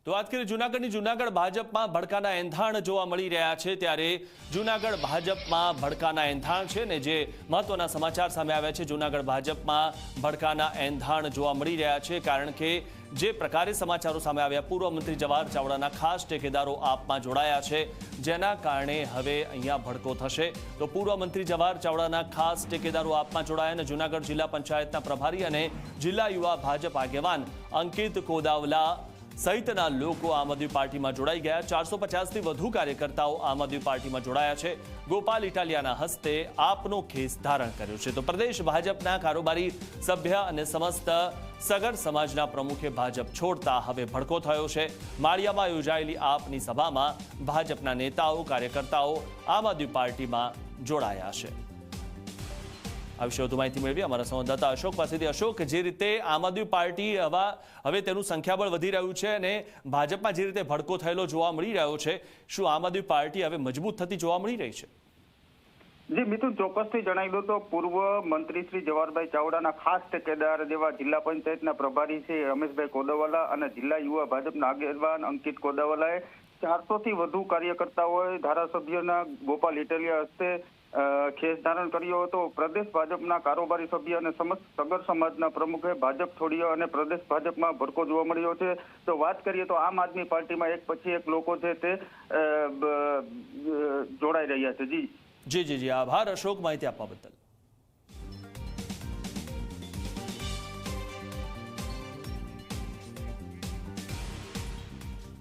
તો વાત કરીએ જૂનાગઢની જૂનાગઢ ભાજપમાં ભડકાના એંધાણ જોવા મળી રહ્યા છે ત્યારે જૂનાગઢ ભાજપમાં ભડકાના એંધાણ છે ને જે મહત્વના સમાચાર સામે આવ્યા છે જૂનાગઢ ભાજપમાં ભડકાના એંધાણ જોવા મળી રહ્યા છે કારણ કે જે પ્રકારે સમાચારો સામે આવ્યા પૂર્વ મંત્રી જવાહર ચાવડાના ખાસ ટેકેદારો આપમાં જોડાયા છે જેના કારણે હવે અહીંયા ભડકો થશે તો પૂર્વ મંત્રી જવાહર ચાવડાના ખાસ ટેકેદારો આપમાં જોડાયા અને જૂનાગઢ જિલ્લા પંચાયતના પ્રભારી અને જિલ્લા યુવા ભાજપ આગેવાન અંકિત કોદાવલા સહિતના લોકો આમ આદમી પાર્ટીમાં જોડાઈ ગયા 450થી વધુ કાર્યકર્તાઓ આમ આદમી પાર્ટીમાં જોડાયા છે ગોપાલ ઇટાલિયાના હસ્તે આપનો ખેસ ધારણ કર્યો છે તો પ્રદેશ ભાજપના કારોબારી સભ્ય અને સમસ્ત સગર સમાજના પ્રમુખે ભાજપ છોડતા હવે ભડકો થયો છે માળિયામાં યોજાયેલી આપની સભામાં ભાજપના નેતાઓ કાર્યકર્તાઓ આમ આદમી પાર્ટીમાં જોડાયા છે આ વિશે વધુ માહિતી મેળવી અમારા સંવાદદાતા અશોક પાસેથી અશોક જે રીતે આમ આદમી પાર્ટી હવે તેનું સંખ્યાબળ વધી રહ્યું છે અને ભાજપમાં જે રીતે ભડકો થયેલો જોવા મળી રહ્યો છે શું આમ આદમી પાર્ટી હવે મજબૂત થતી જોવા મળી રહી છે જી મિથુન ચોક્કસથી જણાવી દો તો પૂર્વ મંત્રી શ્રી જવાહરભાઈ ચાવડાના ખાસ ટેકેદાર જેવા જિલ્લા પંચાયતના પ્રભારી શ્રી રમેશભાઈ કોદાવાલા અને જિલ્લા યુવા ભાજપના આગેવાન અંકિત કોદાવાલાએ 400થી વધુ કાર્યકર્તાઓએ ધારાસભ્યના ગોપાલ ઇટાલિયા હસ્તે ખેસ ધારણ કર્યો હતો પ્રદેશ ભાજપના કારોબારી સભ્ય અને સમસ્ત સગર સમાજના પ્રમુખે ભાજપ છોડ્યો અને પ્રદેશ ભાજપમાં ભડકો જોવા મળ્યો છે તો વાત કરીએ તો આમ આદમી પાર્ટીમાં એક પછી એક લોકો છે તે જોડાઈ રહ્યા છે જી જી આભાર અશોક માહિતી આપવા બદલ।